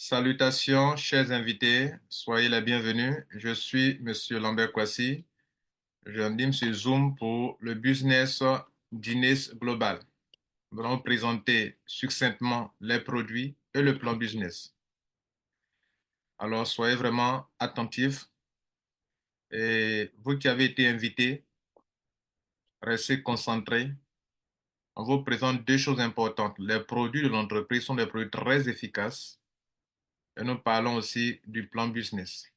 Salutations, chers invités, soyez les bienvenus. Je suis Monsieur Lambert Kwasi. J'anime sur Zoom pour le business Guinness Global. Nous allons présenter succinctement les produits et le plan business. Alors, soyez vraiment attentifs. Et vous qui avez été invités, restez concentrés. On vous présente deux choses importantes. Les produits de l'entreprise sont des produits très efficaces. Et nous parlons aussi du plan business.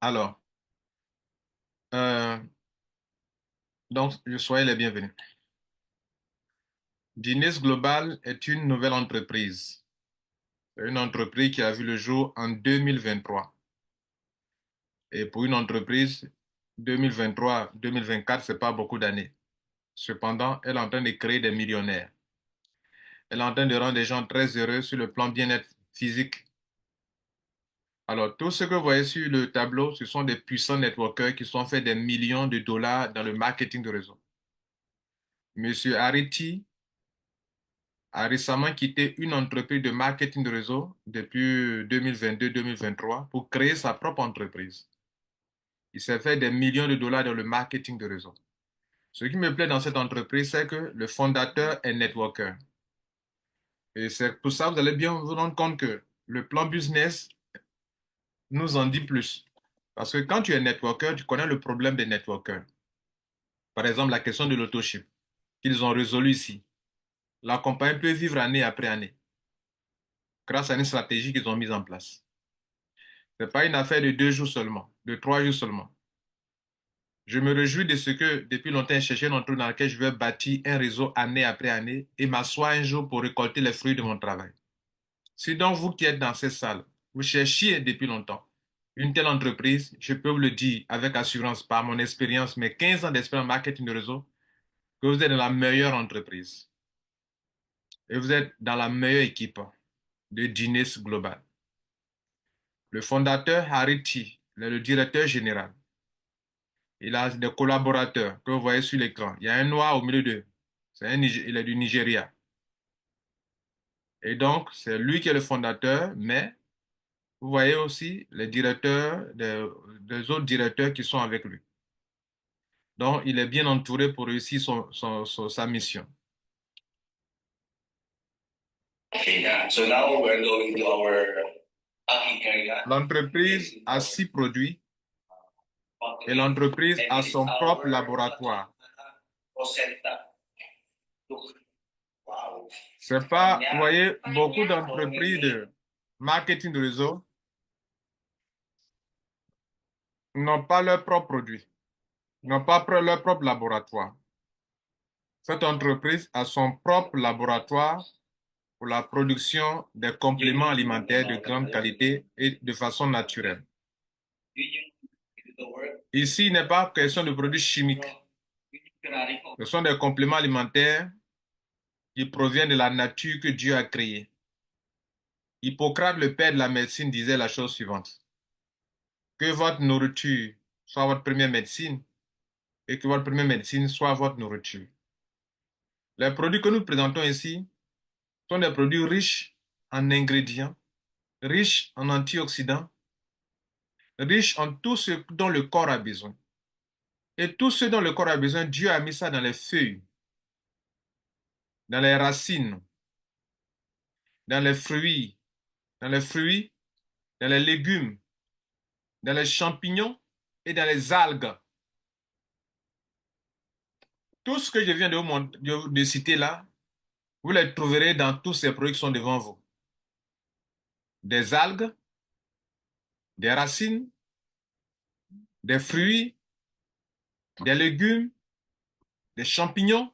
Alors, euh, donc, soyez les bienvenus. Guinness Global est une nouvelle entreprise. C'est une entreprise qui a vu le jour en 2023. Et pour une entreprise, 2023-2024, ce n'est pas beaucoup d'années. Cependant, elle est en train de créer des millionnaires. Elle est en train de rendre des gens très heureux sur le plan bien-être physique. Alors, tout ce que vous voyez sur le tableau, ce sont des puissants networkers qui sont fait des millions de dollars dans le marketing de réseau. Monsieur Ariti a récemment quitté une entreprise de marketing de réseau depuis 2022-2023 pour créer sa propre entreprise. Il s'est fait des millions de dollars dans le marketing de réseau. Ce qui me plaît dans cette entreprise, c'est que le fondateur est networker. Et c'est pour ça que vous allez bien vous rendre compte que le plan business nous en dit plus. Parce que quand tu es networker, tu connais le problème des networkers. Par exemple, la question de l'autoship qu'ils ont résolu ici. La compagnie peut vivre année après année grâce à une stratégie qu'ils ont mise en place. Ce n'est pas une affaire de 2 jours seulement, de 3 jours seulement. Je me réjouis de ce que, depuis longtemps, j'ai cherché une entreprise dans laquelle je vais bâtir un réseau année après année et m'asseoir un jour pour récolter les fruits de mon travail. Si donc vous qui êtes dans cette salle, vous cherchiez depuis longtemps une telle entreprise, je peux vous le dire avec assurance par mon expérience, mes 15 ans d'expérience en marketing de réseau, que vous êtes dans la meilleure entreprise et vous êtes dans la meilleure équipe de Guinness Global. Le fondateur Harry T, il est le directeur général. Il a des collaborateurs que vous voyez sur l'écran. Il y a un noir au milieu d'eux. Il est du Nigeria. Et donc, c'est lui qui est le fondateur, mais vous voyez aussi les directeurs, des autres directeurs qui sont avec lui. Donc, il est bien entouré pour réussir sa mission. Okay, yeah. So now we're going to our packing area. L'entreprise a 6 produits et l'entreprise a son propre laboratoire. Wow. C'est pas, vous voyez, beaucoup d'entreprises de marketing de réseau n'ont pas leurs propres produits, n'ont pas leur propre laboratoire. Cette entreprise a son propre laboratoire pour la production des compléments alimentaires de grande qualité et de façon naturelle. Ici, il n'est pas question de produits chimiques. Ce sont des compléments alimentaires qui proviennent de la nature que Dieu a créée. Hippocrate, le père de la médecine, disait la chose suivante. Que votre nourriture soit votre première médecine et que votre première médecine soit votre nourriture. Les produits que nous présentons ici sont des produits riches en ingrédients, riches en antioxydants, riches en tout ce dont le corps a besoin. Et tout ce dont le corps a besoin, Dieu a mis ça dans les feuilles, dans les racines, dans les fruits, dans les fruits, dans les légumes, dans les champignons et dans les algues. Tout ce que je viens de citer là, vous les trouverez dans tous ces produits qui sont devant vous. Des algues, des racines, des fruits, des légumes, des champignons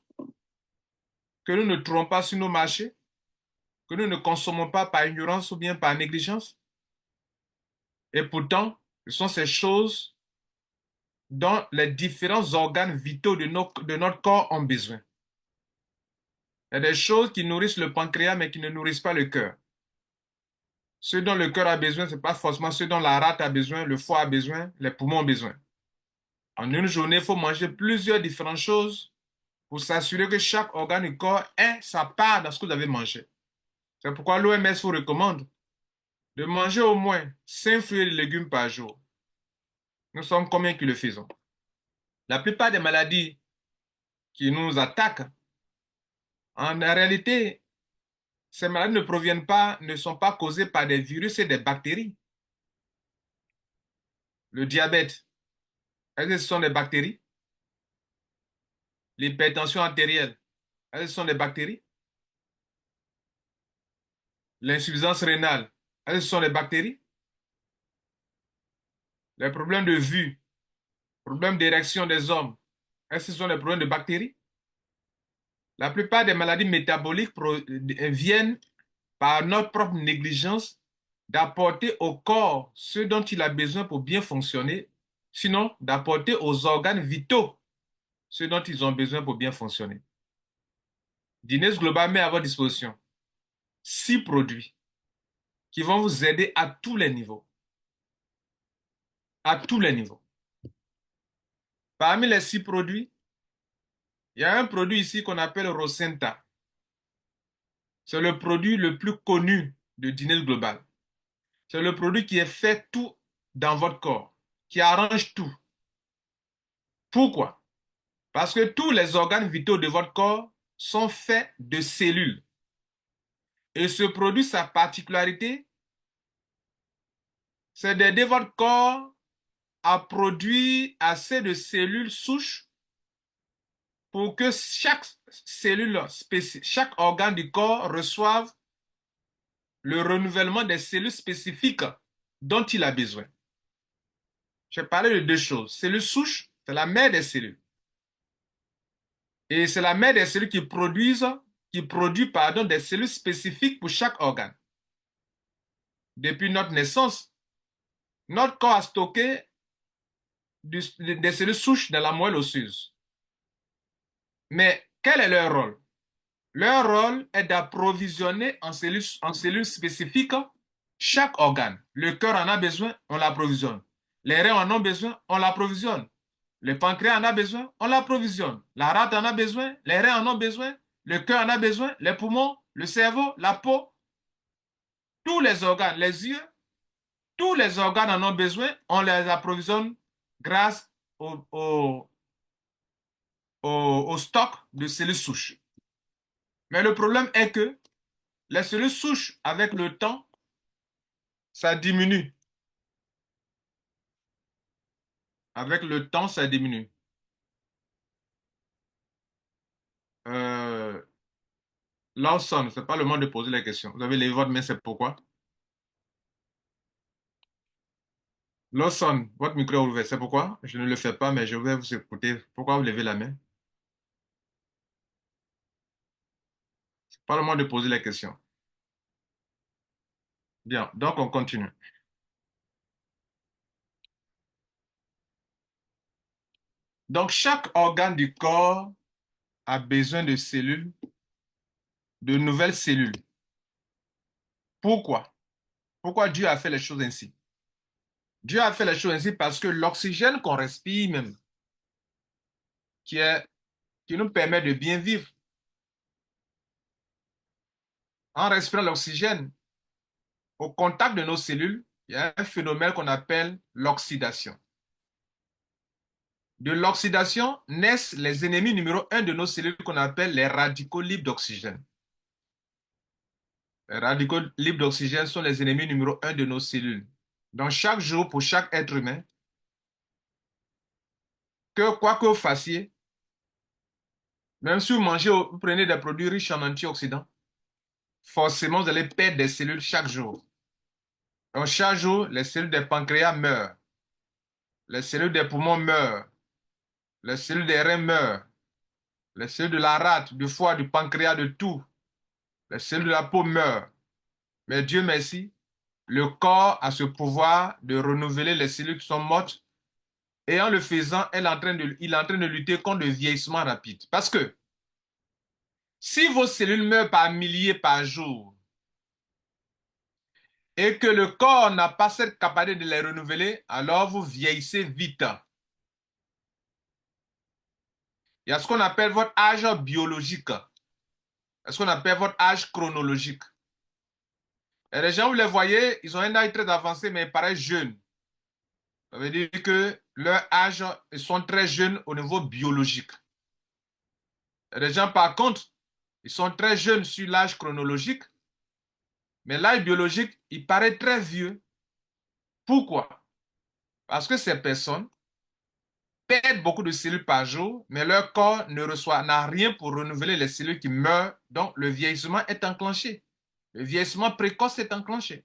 que nous ne trouvons pas sur nos marchés, que nous ne consommons pas par ignorance ou bien par négligence. Et pourtant, ce sont ces choses dont les différents organes vitaux de notre corps ont besoin. Il y a des choses qui nourrissent le pancréas mais qui ne nourrissent pas le cœur. Ce dont le cœur a besoin, ce n'est pas forcément ce dont la rate a besoin, le foie a besoin, les poumons ont besoin. En une journée, il faut manger plusieurs différentes choses pour s'assurer que chaque organe du corps ait sa part dans ce que vous avez mangé. C'est pourquoi l'OMS vous recommande de manger au moins 5 fruits et légumes par jour. Nous sommes combien qui le faisons? La plupart des maladies qui nous attaquent, en réalité, ces maladies ne sont pas causées par des virus et des bactéries. Le diabète, est-ce que ce sont des bactéries? L'hypertension artérielle, est-ce que ce sont des bactéries? L'insuffisance rénale, est-ce que ce sont des bactéries? Les problèmes de vue, problèmes d'érection des hommes, est-ce que ce sont des problèmes de bactéries? La plupart des maladies métaboliques viennent par notre propre négligence d'apporter au corps ce dont il a besoin pour bien fonctionner, sinon d'apporter aux organes vitaux ce dont ils ont besoin pour bien fonctionner. Guinness Global met à votre disposition 6 produits qui vont vous aider à tous les niveaux. À tous les niveaux. Parmi les 6 produits, il y a un produit ici qu'on appelle Rosenta. C'est le produit le plus connu de Guinness Global. C'est le produit qui est fait tout dans votre corps, qui arrange tout. Pourquoi? Parce que tous les organes vitaux de votre corps sont faits de cellules. Et ce produit, sa particularité, c'est d'aider votre corps à produire assez de cellules souches pour que chaque cellule, chaque organe du corps reçoive le renouvellement des cellules spécifiques dont il a besoin. J'ai parlé de deux choses. Cellules souches, c'est la mère des cellules. Et c'est la mère des cellules qui produit, des cellules spécifiques pour chaque organe. Depuis notre naissance, notre corps a stocké des cellules souches dans la moelle osseuse. Mais quel est leur rôle? Leur rôle est d'approvisionner en cellules spécifiques chaque organe. Le cœur en a besoin, on l'approvisionne. Les reins en ont besoin, on l'approvisionne. Le pancréas en a besoin, on l'approvisionne. La rate en a besoin, les reins en ont besoin, le cœur en a besoin, les poumons, le cerveau, la peau, tous les organes, les yeux, tous les organes en ont besoin, on les approvisionne grâce au stock de cellules souches. Mais le problème est que les cellules souches, avec le temps, ça diminue. Avec le temps, ça diminue. Euh, Lawson, ce n'est pas le moment de poser les questions. Vous avez levé votre main, c'est pourquoi? Lawson, votre micro est ouvert, c'est pourquoi? Je ne le fais pas, mais je vais vous écouter. Pourquoi vous levez la main? C'est pas le moment de poser les questions. Bien, donc on continue. Donc chaque organe du corps a besoin de cellules, de nouvelles cellules. Pourquoi? Pourquoi Dieu a fait les choses ainsi? Dieu a fait les choses ainsi parce que l'oxygène qu'on respire même, qui est, qui nous permet de bien vivre, en respirant l'oxygène, au contact de nos cellules, il y a un phénomène qu'on appelle l'oxydation. De l'oxydation naissent les ennemis numéro un de nos cellules qu'on appelle les radicaux libres d'oxygène. Les radicaux libres d'oxygène sont les ennemis numéro un de nos cellules. Donc chaque jour, pour chaque être humain, que quoi que vous fassiez, même si vous prenez des produits riches en antioxydants, forcément vous allez perdre des cellules chaque jour. Donc chaque jour, les cellules des pancréas meurent, les cellules des poumons meurent, les cellules des reins meurent, les cellules de la rate, du foie, du pancréas, de tout. Les cellules de la peau meurent. Mais Dieu merci, le corps a ce pouvoir de renouveler les cellules qui sont mortes et en le faisant, il est en train de lutter contre le vieillissement rapide. Parce que si vos cellules meurent par milliers par jour et que le corps n'a pas cette capacité de les renouveler, alors vous vieillissez vite. Il y a ce qu'on appelle votre âge biologique, ce qu'on appelle votre âge chronologique. Et les gens, vous les voyez, ils ont un âge très avancé, mais ils paraissent jeunes. Ça veut dire que leur âge, ils sont très jeunes au niveau biologique. Et les gens, par contre, ils sont très jeunes sur l'âge chronologique, mais l'âge biologique, il paraît très vieux. Pourquoi? Parce que ces personnes perdent beaucoup de cellules par jour, mais leur corps n'a rien pour renouveler les cellules qui meurent, donc le vieillissement est enclenché. Le vieillissement précoce est enclenché.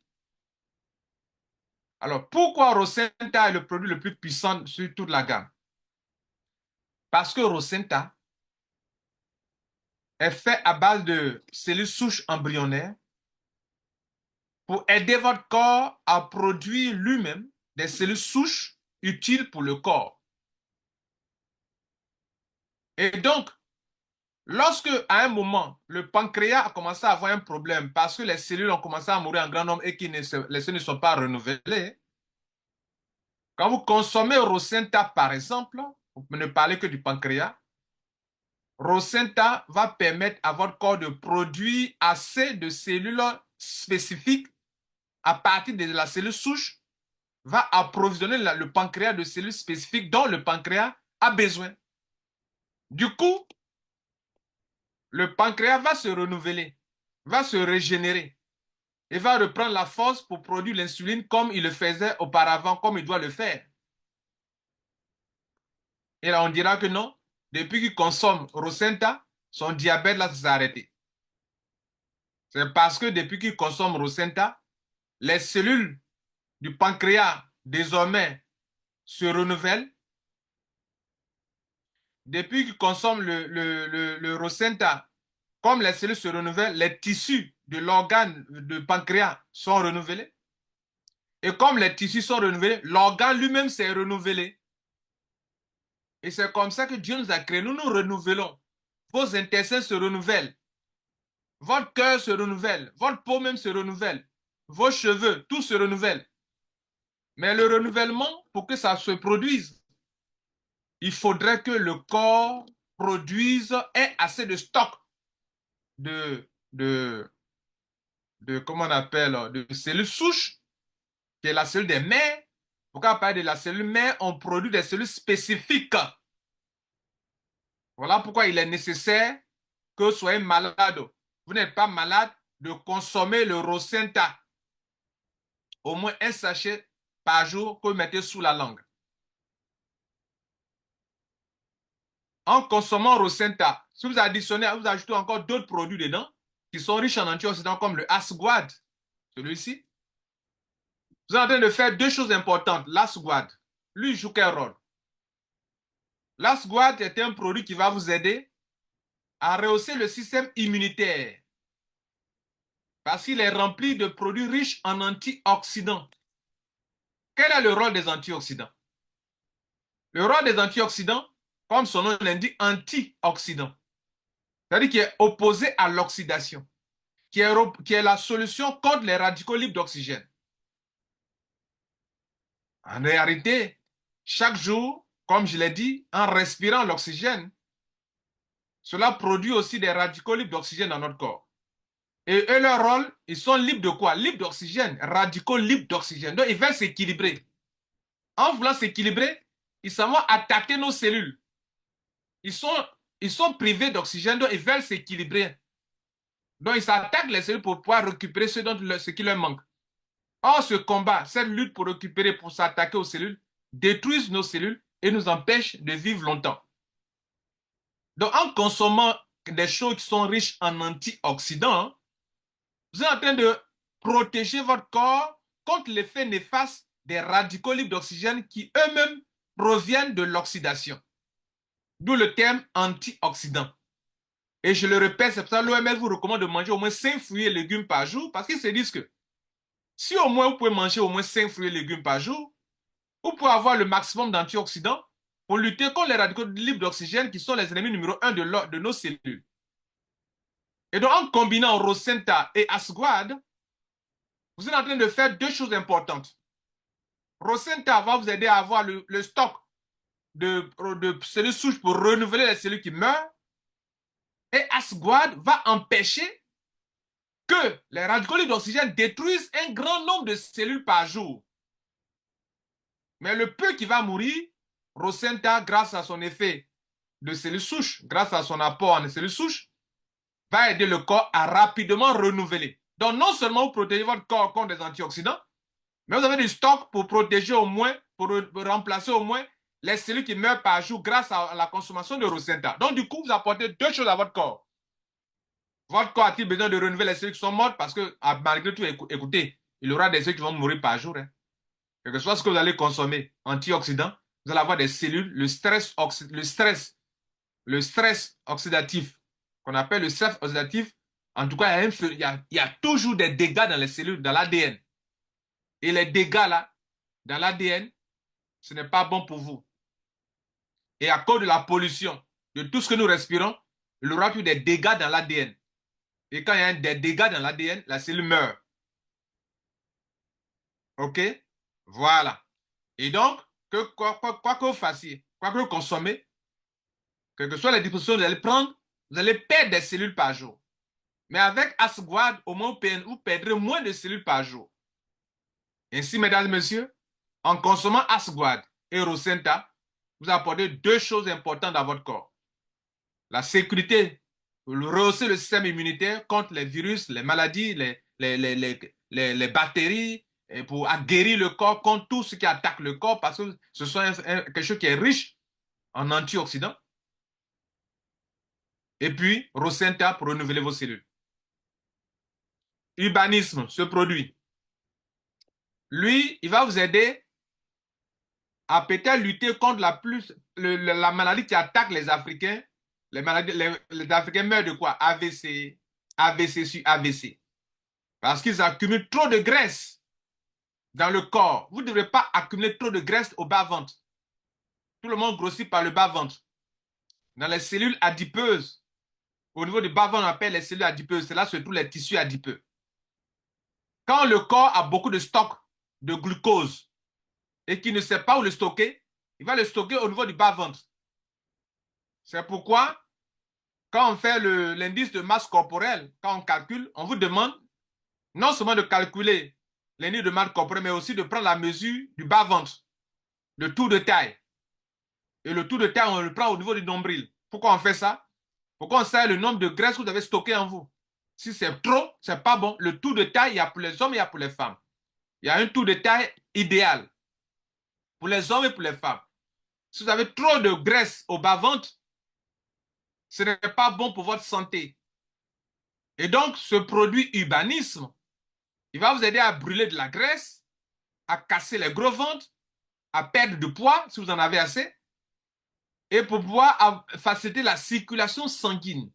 Alors, pourquoi Rosenta est le produit le plus puissant sur toute la gamme? Parce que Rosenta est fait à base de cellules souches embryonnaires pour aider votre corps à produire lui-même des cellules souches utiles pour le corps. Et donc, lorsque, à un moment, le pancréas a commencé à avoir un problème parce que les cellules ont commencé à mourir en grand nombre et que les cellules ne sont pas renouvelées, quand vous consommez Rosenta, par exemple, pour ne parler que du pancréas, Rosenta va permettre à votre corps de produire assez de cellules spécifiques à partir de la cellule souche, va approvisionner le pancréas de cellules spécifiques dont le pancréas a besoin. Du coup, le pancréas va se renouveler, va se régénérer et va reprendre la force pour produire l'insuline comme il le faisait auparavant, comme il doit le faire. Et là, on dira que non, depuis qu'il consomme Rosenta, son diabète là s'est arrêté. C'est parce que depuis qu'il consomme Rosenta, les cellules du pancréas désormais se renouvellent. Depuis qu'il consomme le Rosenta, comme les cellules se renouvellent, les tissus de l'organe de pancréas sont renouvelés. Et comme les tissus sont renouvelés, l'organe lui-même s'est renouvelé. Et c'est comme ça que Dieu nous a créés. Nous nous renouvelons. Vos intestins se renouvellent. Votre cœur se renouvelle. Votre peau même se renouvelle. Vos cheveux, tout se renouvelle. Mais le renouvellement, pour que ça se produise, il faudrait que le corps produise ait assez de stock de, de, comment on appelle, de cellules souches, qui est la cellule des mères. Pourquoi parler de la cellule mère? On produit des cellules spécifiques. Voilà pourquoi il est nécessaire que vous soyez malade. Vous n'êtes pas malade de consommer le Rosenta. Au moins un sachet par jour que vous mettez sous la langue. En consommant Rosenta, si vous additionnez, vous ajoutez encore d'autres produits dedans qui sont riches en antioxydants comme le Asguad, celui-ci. Vous êtes en train de faire deux choses importantes. L'Asguad, lui, il joue quel rôle? L'Asguad est un produit qui va vous aider à rehausser le système immunitaire parce qu'il est rempli de produits riches en antioxydants. Quel est le rôle des antioxydants? Le rôle des antioxydants, comme son nom l'indique, antioxydant, c'est-à-dire qui est opposé à l'oxydation, qui est la solution contre les radicaux libres d'oxygène. En réalité, chaque jour, comme je l'ai dit, en respirant l'oxygène, cela produit aussi des radicaux libres d'oxygène dans notre corps. Et eux, leur rôle, ils sont libres de quoi? Libres d'oxygène, radicaux libres d'oxygène. Donc, ils veulent s'équilibrer. En voulant s'équilibrer, ils s'en vont attaquer nos cellules. Ils sont privés d'oxygène, donc ils veulent s'équilibrer. Donc, ils s'attaquent les cellules pour pouvoir récupérer ce qui leur manque. Or, ce combat, cette lutte pour récupérer, pour s'attaquer aux cellules, détruisent nos cellules et nous empêchent de vivre longtemps. Donc, en consommant des choses qui sont riches en antioxydants, vous êtes en train de protéger votre corps contre l'effet néfaste des radicaux libres d'oxygène qui eux-mêmes proviennent de l'oxydation. D'où le terme antioxydant. Et je le répète, c'est pour ça que l'OMS vous recommande de manger au moins 5 fruits et légumes par jour parce qu'ils se disent que si au moins vous pouvez manger au moins 5 fruits et légumes par jour, vous pouvez avoir le maximum d'antioxydants pour lutter contre les radicaux libres d'oxygène qui sont les ennemis numéro 1 de nos cellules. Et donc, en combinant Rosenta et Asguad, vous êtes en train de faire deux choses importantes. Rosenta va vous aider à avoir le stock de cellules souches pour renouveler les cellules qui meurent. Et Asguad va empêcher que les radicaux libres d'oxygène détruisent un grand nombre de cellules par jour. Mais le peu qui va mourir, Rosenta, grâce à son effet de cellules souches, grâce à son apport en cellules souches, va aider le corps à rapidement renouveler. Donc, non seulement vous protégez votre corps contre des antioxydants, mais vous avez du stock pour protéger au moins, pour remplacer au moins les cellules qui meurent par jour grâce à la consommation de Rosenta. Donc, du coup, vous apportez deux choses à votre corps. Votre corps a-t-il besoin de renouveler les cellules qui sont mortes? Parce que, malgré tout, écoutez, il y aura des cellules qui vont mourir par jour. Hein. Quel que soit ce que vous allez consommer, antioxydants, vous allez avoir des cellules, le stress oxydatif, qu'on appelle le stress oxydatif, en tout cas, il y a toujours des dégâts dans les cellules, dans l'ADN. Et les dégâts là, dans l'ADN, ce n'est pas bon pour vous. Et à cause de la pollution, de tout ce que nous respirons, il y aura plus des dégâts dans l'ADN. Et quand il y a des dégâts dans l'ADN, la cellule meurt. OK? Voilà. Et donc, quoi que vous fassiez, quoi que vous consommez, quelles que soient les dispositions que vous allez prendre, vous allez perdre des cellules par jour. Mais avec Asguard, au moins, vous perdrez moins de cellules par jour. Ainsi, mesdames et messieurs, en consommant Asguard et Rosenta, vous apportez deux choses importantes dans votre corps. La sécurité, pour rehausser le système immunitaire contre les virus, les maladies, les bactéries, et pour guérir le corps contre tout ce qui attaque le corps, parce que ce sont quelque chose qui est riche en antioxydants. Et puis, Rosenta pour renouveler vos cellules. Urbanisme, ce produit. Lui, il va vous aider à peut-être lutter contre la maladie qui attaque les Africains. Les Africains meurent de quoi? AVC, AVC sur AVC. Parce qu'ils accumulent trop de graisse dans le corps. Vous ne devrez pas accumuler trop de graisse au bas-ventre. Tout le monde grossit par le bas-ventre. Dans les cellules adipeuses, au niveau du bas-ventre, on appelle les cellules adipeuses. C'est là surtout les tissus adipeux. Quand le corps a beaucoup de stock de glucose et qu'il ne sait pas où le stocker, il va le stocker au niveau du bas-ventre. C'est pourquoi, quand on fait l'indice de masse corporelle, quand on calcule, on vous demande non seulement de calculer l'indice de masse corporelle, mais aussi de prendre la mesure du bas-ventre, le tour de taille. Et le tour de taille, on le prend au niveau du nombril. Pourquoi on fait ça? Pourquoi on sait le nombre de graisses que vous avez stocké en vous? Si c'est trop, c'est pas bon. Le tour de taille, il y a pour les hommes, il y a pour les femmes. Il y a un tour de taille idéal pour les hommes et pour les femmes. Si vous avez trop de graisse au bas-ventre, ce n'est pas bon pour votre santé. Et donc, ce produit Urbanisme, il va vous aider à brûler de la graisse, à casser les gros ventres, à perdre du poids si vous en avez assez, et pour pouvoir faciliter la circulation sanguine.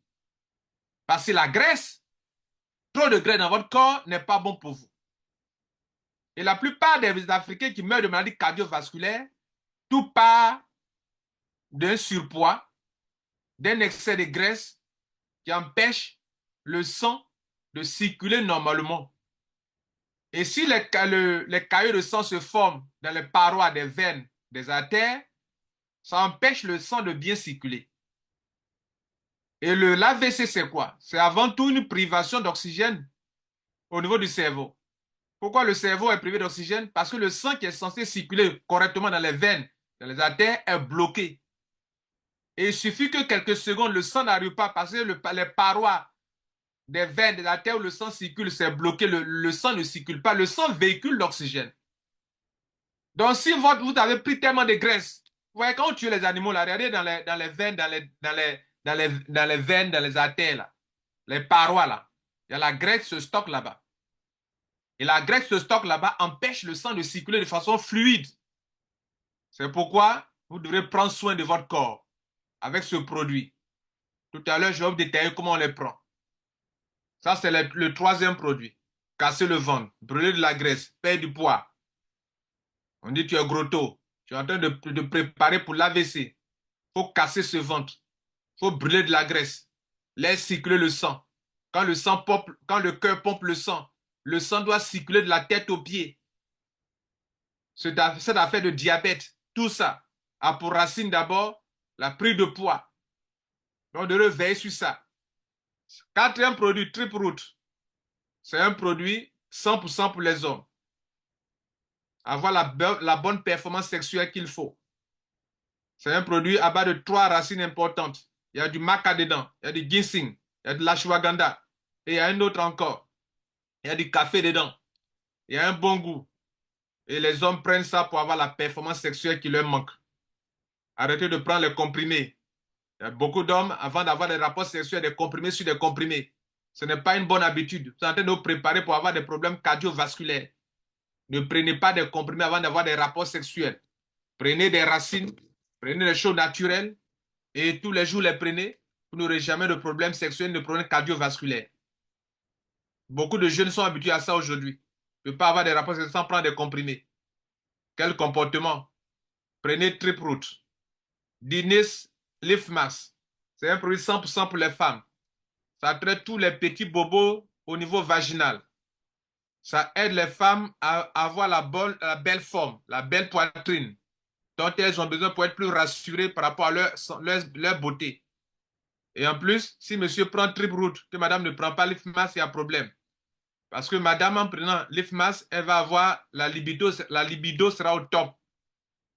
Parce que la graisse, trop de graisse dans votre corps n'est pas bon pour vous. Et la plupart des Africains qui meurent de maladies cardiovasculaires, tout part d'un surpoids, d'un excès de graisse qui empêche le sang de circuler normalement. Et si les caillots de sang se forment dans les parois des veines, des artères, ça empêche le sang de bien circuler. Et l'AVC, c'est quoi? C'est avant tout une privation d'oxygène au niveau du cerveau. Pourquoi le cerveau est privé d'oxygène? Parce que le sang qui est censé circuler correctement dans les veines, dans les artères, est bloqué. Et il suffit que quelques secondes, le sang n'arrive pas parce que les parois des veines, des artères où le sang circule, c'est bloqué, le sang ne circule pas. Le sang véhicule l'oxygène. Donc, si vous avez pris tellement de graisse, vous voyez, quand on tue les animaux, là, regardez dans les veines, dans les veines, dans les artères, là, les parois, là, il y a la graisse qui se stocke là-bas. Et la graisse qui se stocke là-bas empêche le sang de circuler de façon fluide. C'est pourquoi vous devrez prendre soin de votre corps avec ce produit. Tout à l'heure, je vais vous détailler comment on les prend. Ça, c'est le troisième produit. Casser le ventre, brûler de la graisse, perdre du poids. On dit tu es gros tôt. Tu es en train de préparer pour l'AVC. Il faut casser ce ventre. Il faut brûler de la graisse. Laisse circuler le sang. Quand le cœur pompe le sang doit circuler de la tête aux pieds. Cette affaire de diabète, tout ça a pour racine d'abord la prise de poids. Donc, on devrait veiller sur ça. Quatrième produit, Triple Root. C'est un produit 100% pour les hommes. Avoir la bonne performance sexuelle qu'il faut. C'est un produit à base de 3 racines importantes. Il y a du maca dedans, il y a du ginseng, il y a de l'ashwagandha, et il y a un autre encore. Il y a du café dedans. Il y a un bon goût. Et les hommes prennent ça pour avoir la performance sexuelle qui leur manque. Arrêtez de prendre les comprimés. Il y a beaucoup d'hommes, avant d'avoir des rapports sexuels, des comprimés sur des comprimés. Ce n'est pas une bonne habitude. Vous êtes en train de vous préparer pour avoir des problèmes cardiovasculaires. Ne prenez pas des comprimés avant d'avoir des rapports sexuels. Prenez des racines, prenez des choses naturelles et tous les jours les prenez. Vous n'aurez jamais de problème sexuel, de problème cardiovasculaire. Beaucoup de jeunes sont habitués à ça aujourd'hui. Ne pas avoir des rapports sexuels sans prendre des comprimés. Quel comportement? Prenez Triproot. Dinis Leaf Mask. C'est un produit 100% pour les femmes. Ça traite tous les petits bobos au niveau vaginal. Ça aide les femmes à avoir la belle forme, la belle poitrine, dont elles ont besoin pour être plus rassurées par rapport à leur beauté. Et en plus, si monsieur prend Triproot, que madame ne prend pas Leaf Mask, il y a problème. Parce que madame, en prenant Leaf Mask, elle va avoir la libido sera au top.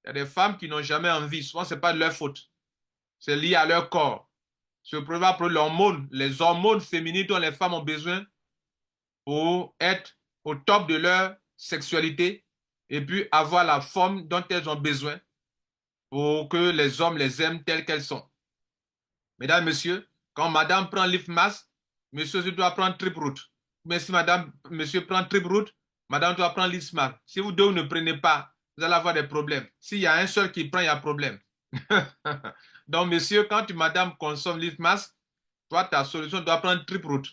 Il y a des femmes qui n'ont jamais envie. Souvent, ce n'est pas de leur faute. C'est lié à leur corps. Ce problème va prendre les hormones féminines dont les femmes ont besoin pour être au top de leur sexualité et puis avoir la forme dont elles ont besoin pour que les hommes les aiment telles qu'elles sont. Mesdames, messieurs, quand madame prend Leaf Mask, monsieur doit prendre Triproot. Mais si monsieur prend Triproot, madame doit prendre Leaf Mask. Si vous deux ne prenez pas, vous allez avoir des problèmes. S'il y a un seul qui prend, il y a problème. Donc, monsieur, quand madame consomme Leaf Mask, toi, ta solution doit prendre Triproot.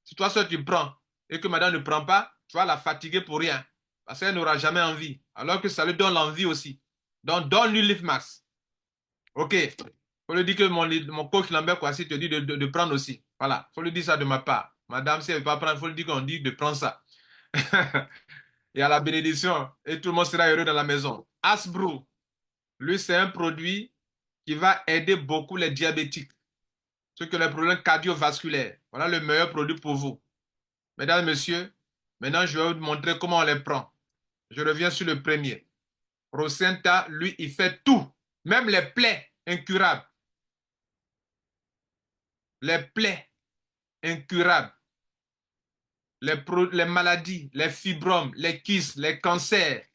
Si toi seul tu prends et que madame ne prend pas, tu vas la fatiguer pour rien. Parce qu'elle n'aura jamais envie. Alors que ça lui donne l'envie aussi. Donc, donne-lui Leaf Mask. OK. Faut lui dire que mon coach Lambert Kwasi te dit de prendre aussi. Voilà. Faut lui dire ça de ma part. Madame, si elle ne veut pas prendre, faut lui dire qu'on dit de prendre ça. Il y a la bénédiction et tout le monde sera heureux dans la maison. Asbro, lui, c'est un produit qui va aider beaucoup les diabétiques, ceux qui ont les problèmes cardiovasculaires. Voilà le meilleur produit pour vous. Mesdames, Messieurs, maintenant, je vais vous montrer comment on les prend. Je reviens sur le premier. Rosenta, lui, il fait tout, même les plaies incurables. Les plaies incurables, les maladies, les fibromes, les kystes, les cancers,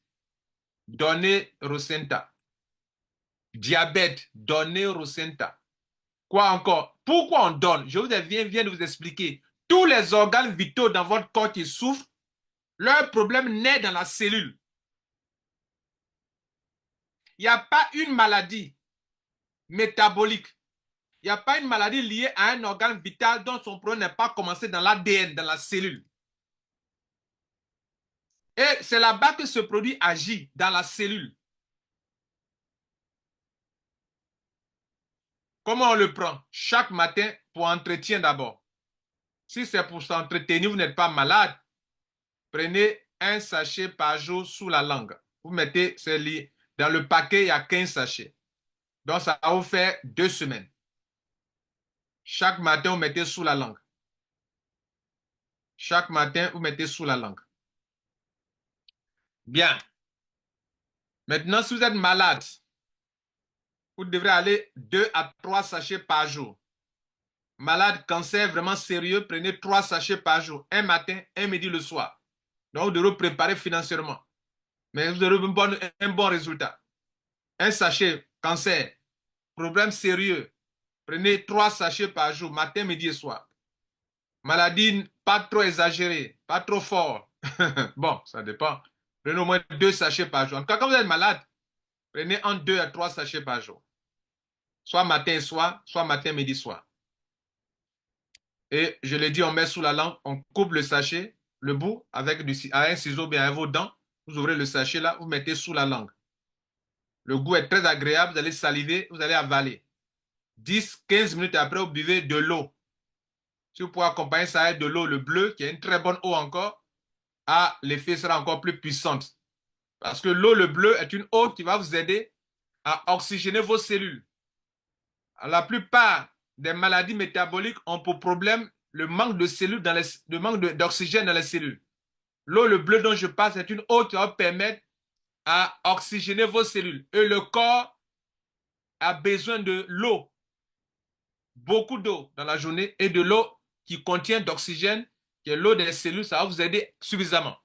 donnez Rosenta. Diabète, donnez Rosenta. Quoi encore? Pourquoi on donne? Je viens de vous expliquer. Tous les organes vitaux dans votre corps qui souffrent, leur problème naît dans la cellule. Il n'y a pas une maladie métabolique. Il n'y a pas une maladie liée à un organe vital dont son problème n'est pas commencé dans l'ADN, dans la cellule. Et c'est là-bas que ce produit agit, dans la cellule. Comment on le prend? Chaque matin pour entretien d'abord. Si c'est pour s'entretenir, vous n'êtes pas malade, prenez un sachet par jour sous la langue. Vous mettez, dans le paquet, il y a 15 sachets. Donc, ça va vous faire 2 semaines. Chaque matin, vous mettez sous la langue. Chaque matin, vous mettez sous la langue. Bien. Maintenant, si vous êtes malade, vous devrez aller 2 à 3 sachets par jour. Malade, cancer vraiment sérieux, prenez 3 sachets par jour. Un matin, un midi, le soir. Donc, vous devrez préparer financièrement. Mais vous aurez un bon résultat. Un sachet, cancer, problème sérieux. Prenez 3 sachets par jour, matin, midi et soir. Maladie pas trop exagérée, pas trop fort. Bon, ça dépend. Prenez au moins 2 sachets par jour. En tout cas, quand vous êtes malade, prenez entre 2 à 3 sachets par jour. Soit matin et soir, soit matin, midi, soir. Et je l'ai dit, on met sous la langue, on coupe le sachet, le bout, avec un ciseau bien avec vos dents. Vous ouvrez le sachet là, vous mettez sous la langue. Le goût est très agréable, vous allez saliver, vous allez avaler. 10-15 minutes après, vous buvez de l'eau. Si vous pouvez accompagner ça avec de l'eau, le bleu, qui est une très bonne eau encore, l'effet sera encore plus puissant. Parce que l'eau, le bleu, est une eau qui va vous aider à oxygéner vos cellules. La plupart des maladies métaboliques ont pour problème le manque de cellules, le manque d'oxygène dans les cellules. L'eau, le bleu dont je parle, c'est une eau qui va permettre à oxygéner vos cellules. Et le corps a besoin de l'eau, beaucoup d'eau dans la journée et de l'eau qui contient d'oxygène, qui est l'eau des cellules, ça va vous aider suffisamment.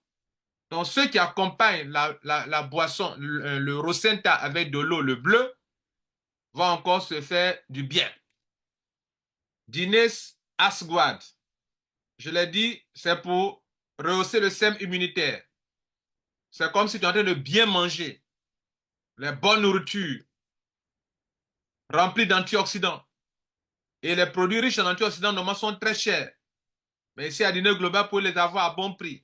Donc, ceux qui accompagnent la boisson, le Rosenta avec de l'eau, le bleu, vont encore se faire du bien. Dines Asguad, je l'ai dit, c'est pour rehausser le système immunitaire. C'est comme si tu es en train de bien manger, les bonnes nourritures, remplies d'antioxydants. Et les produits riches en antioxydants, normalement, sont très chers. Mais ici, à Dîner Global, vous pouvez les avoir à bon prix.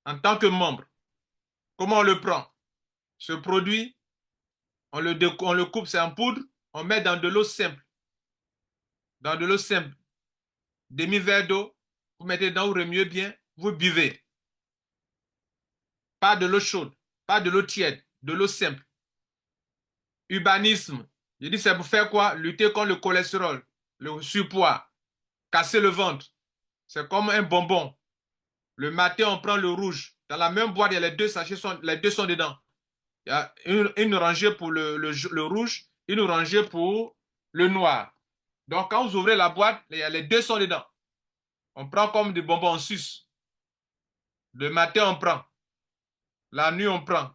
En tant que membre, comment on le prend? Ce produit, on le coupe, c'est en poudre, on met dans de l'eau simple. Dans de l'eau simple. Demi-verre d'eau, vous mettez dedans, vous remuez bien, vous buvez. Pas de l'eau chaude, pas de l'eau tiède, de l'eau simple. Urbanisme, je dis c'est pour faire quoi? Lutter contre le cholestérol, le surpoids, casser le ventre. C'est comme un bonbon. Le matin, on prend le rouge. Dans la même boîte, il y a les deux sachets, les deux sont dedans. Il y a une rangée pour le rouge, une rangée pour le noir. Donc, quand vous ouvrez la boîte, les deux sont dedans. On prend comme des bonbons en suce. Le matin, on prend. La nuit, on prend.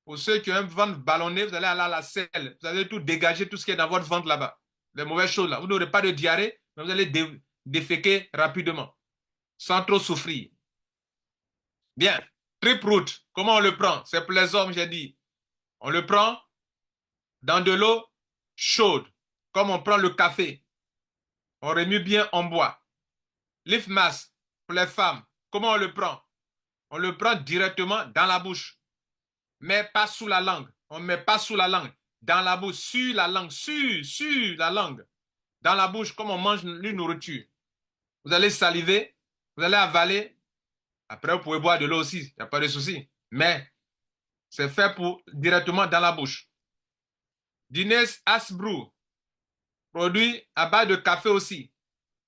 Pour ceux qui ont un ventre ballonné, vous allez aller à la selle. Vous allez tout dégager, tout ce qui est dans votre ventre là-bas. Les mauvaises choses là. Vous n'aurez pas de diarrhée, mais vous allez déféquer rapidement, sans trop souffrir. Bien. Trip root, comment on le prend? C'est pour les hommes, j'ai dit. On le prend dans de l'eau chaude, comme on prend le café. On remue bien, on boit. Leaf mask, pour les femmes, comment on le prend? On le prend directement dans la bouche, mais pas sous la langue. On ne met pas sous la langue, dans la bouche, sur la langue, sur la langue. Dans la bouche, comme on mange une nourriture. Vous allez saliver, vous allez avaler. Après, vous pouvez boire de l'eau aussi, il n'y a pas de souci. Mais c'est fait pour directement dans la bouche. Dines Asbrew, produit à base de café aussi,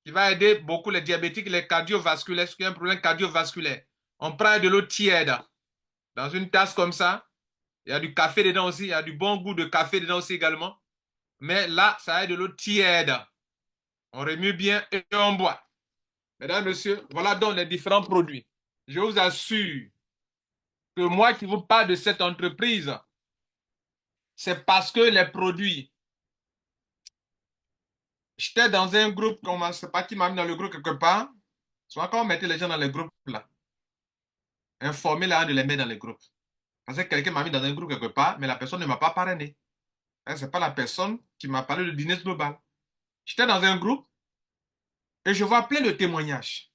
qui va aider beaucoup les diabétiques et les cardiovasculaires, ceux qui ont un problème cardiovasculaire. On prend de l'eau tiède dans une tasse comme ça. Il y a du café dedans aussi, il y a du bon goût de café dedans aussi également. Mais là, ça a de l'eau tiède. On remue bien et on boit. Mesdames, Messieurs, voilà donc les différents produits. Je vous assure que moi qui vous parle de cette entreprise, c'est parce que les produits. J'étais dans un groupe, je ne sais pas qui m'a mis dans le groupe quelque part. Souvent, quand on mettait les gens dans les groupes là, informer là de les mettre dans les groupes. Parce que quelqu'un m'a mis dans un groupe quelque part, mais la personne ne m'a pas parrainé. Ce n'est pas la personne qui m'a parlé de Dîner Global. J'étais dans un groupe et je vois plein de témoignages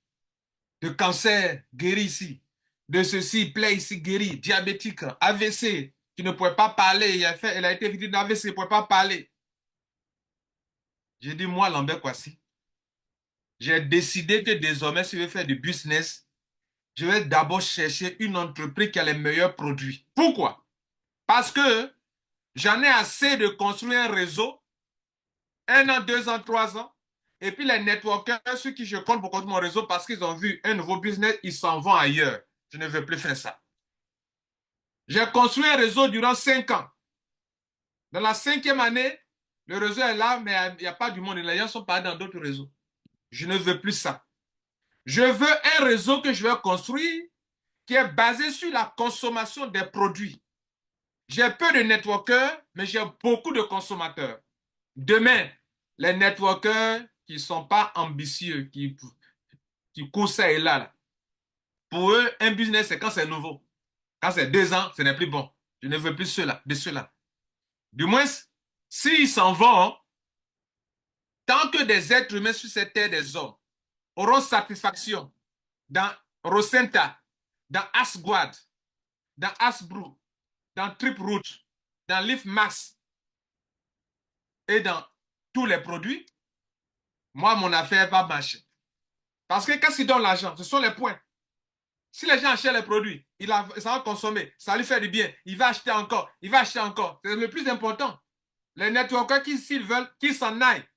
de cancer guéri ici, de ceci, plaie ici guéri, diabétique, AVC, qui ne pouvait pas parler. Elle a été victime d'AVC, il ne pouvait pas parler. J'ai dit, moi, Lambert Kwasi, j'ai décidé que désormais, si je veux faire du business, je vais d'abord chercher une entreprise qui a les meilleurs produits. Pourquoi? Parce que j'en ai assez de construire un réseau, 1 an, 2 ans, 3 ans, et puis les networkers, ceux qui je compte pour construire mon réseau parce qu'ils ont vu un nouveau business, ils s'en vont ailleurs. Je ne veux plus faire ça. J'ai construit un réseau durant 5 ans. Dans la 5e année, le réseau est là, mais il n'y a pas du monde. Les gens sont pas dans d'autres réseaux. Je ne veux plus ça. Je veux un réseau que je vais construire qui est basé sur la consommation des produits. J'ai peu de networkers, mais j'ai beaucoup de consommateurs. Demain, les networkers qui ne sont pas ambitieux, qui courent ça et là, pour eux, un business, c'est quand c'est nouveau. Quand c'est 2 ans, ce n'est plus bon. Je ne veux plus de cela. Du moins, s'ils s'en vont, tant que des êtres humains sur cette terre, des hommes, auront satisfaction dans Rosenta, dans Asguad, dans Asbrew, dans Trip Root, dans Leaf Max et dans tous les produits, moi, mon affaire va marcher. Parce que qu'est-ce qui donne l'argent? Ce sont les points. Si les gens achètent les produits, ça va consommer, ça lui fait du bien, il va acheter encore, il va acheter encore. C'est le plus important. Les networkers qui, s'ils veulent, qu'ils s'en aillent.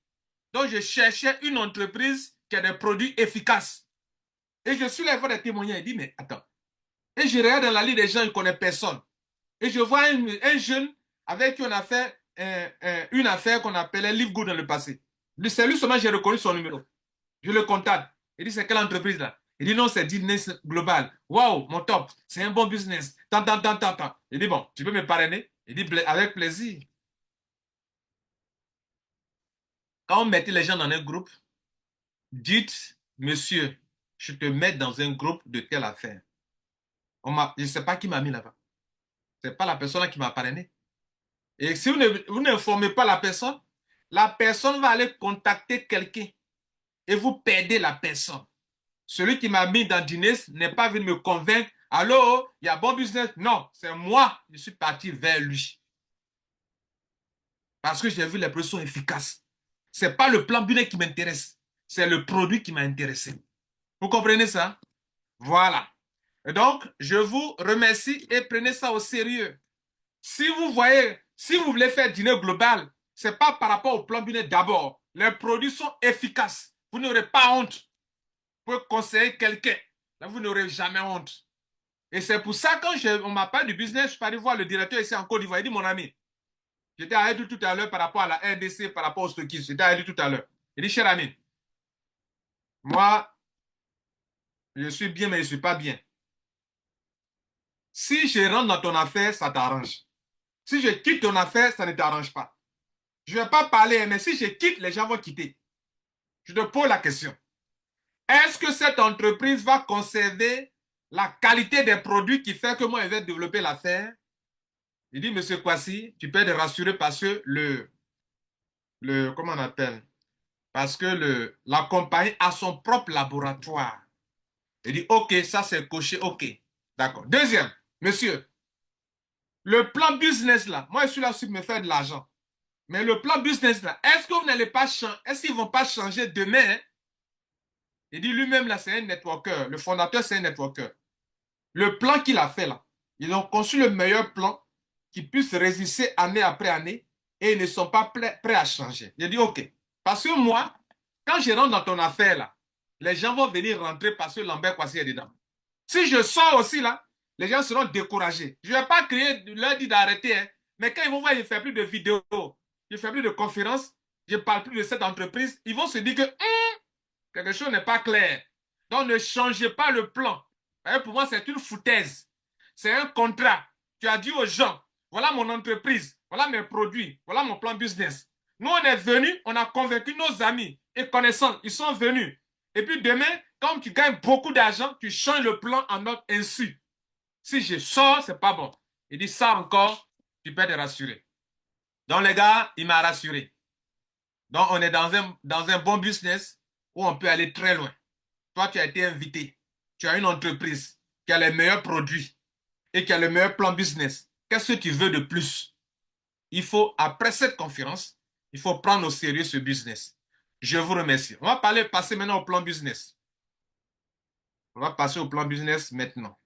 Donc, je cherchais une entreprise qui a des produits efficaces. Et je suis là voir des témoignages. Il dit, mais attends. Et je regarde dans la liste des gens, il ne connaît personne. Et je vois un jeune avec qui on a fait une affaire qu'on appelait Live Good dans le passé. C'est lui seulement, j'ai reconnu son numéro. Je le contacte. Il dit, c'est quelle entreprise là? Il dit, non, c'est Business Global. Waouh, mon top, c'est un bon business. Tant. Il dit, bon, tu peux me parrainer? Il dit, avec plaisir. Quand on mettait les gens dans un groupe, dites, monsieur, je te mets dans un groupe de telle affaire. Je ne sais pas qui m'a mis là-bas. Ce n'est pas la personne qui m'a parrainé. Et si vous n'informez pas la personne va aller contacter quelqu'un et vous perdez la personne. Celui qui m'a mis dans Guinness n'est pas venu me convaincre. Allô, il y a bon business. Non, c'est moi. Je suis parti vers lui. Parce que j'ai vu les produits sont efficaces. Ce n'est pas le plan business qui m'intéresse. C'est le produit qui m'a intéressé. Vous comprenez ça? Voilà. Et donc, je vous remercie et prenez ça au sérieux. Si vous voyez, si vous voulez faire dîner global, ce n'est pas par rapport au plan business d'abord. Les produits sont efficaces. Vous n'aurez pas honte. Vous pouvez conseiller quelqu'un. Là, vous n'aurez jamais honte. Et c'est pour ça, quand on m'a parlé du business, je suis allé voir le directeur ici en Côte d'Ivoire. Il dit, mon ami, j'étais avec lui tout à l'heure par rapport à la RDC, par rapport au stockisme. J'étais avec lui tout à l'heure. Il dit, cher ami, moi, je suis bien, mais je ne suis pas bien. Si je rentre dans ton affaire, ça t'arrange. Si je quitte ton affaire, ça ne t'arrange pas. Je ne vais pas parler, mais si je quitte, les gens vont quitter. Je te pose la question. Est-ce que cette entreprise va conserver la qualité des produits qui fait que moi, je vais développer l'affaire? Il dit, monsieur Kwasi, tu peux être rassuré parce que comment on appelle? Parce que la compagnie a son propre laboratoire. Il dit, OK, ça c'est coché, OK. D'accord. Deuxième, monsieur, le plan business là, moi je suis là aussi pour me faire de l'argent. Mais le plan business là, est-ce que vous n'allez pas changer, est-ce qu'ils ne vont pas changer demain? Hein? Il dit lui-même là, c'est un networker. Le fondateur, c'est un networker. Le plan qu'il a fait là, ils ont conçu le meilleur plan qui puisse résister année après année et ils ne sont pas prêts à changer. Il dit OK. Parce que moi, quand je rentre dans ton affaire là, les gens vont venir rentrer parce que Lambert Kwasi est dedans. Si je sors aussi là, les gens seront découragés. Je ne vais pas leur dire d'arrêter, hein, mais quand ils vont voir, je ne fais plus de vidéos, je ne fais plus de conférences, je ne parle plus de cette entreprise, ils vont se dire que quelque chose n'est pas clair. Donc ne changez pas le plan. Pour moi, c'est une foutaise. C'est un contrat. Tu as dit aux gens, voilà mon entreprise, voilà mes produits, voilà mon plan business. Nous, on est venus, on a convaincu nos amis et connaissants, ils sont venus. Et puis demain, quand tu gagnes beaucoup d'argent, tu changes le plan en notre insu. Si je sors, c'est pas bon. Il dit ça encore, tu peux te rassurer. Donc les gars, il m'a rassuré. Donc on est dans un bon business où on peut aller très loin. Toi, tu as été invité. Tu as une entreprise qui a les meilleurs produits et qui a le meilleur plan business. Qu'est-ce que tu veux de plus? Il faut, après cette conférence, il faut prendre au sérieux ce business. Je vous remercie. On va passer maintenant au plan business. On va passer au plan business maintenant.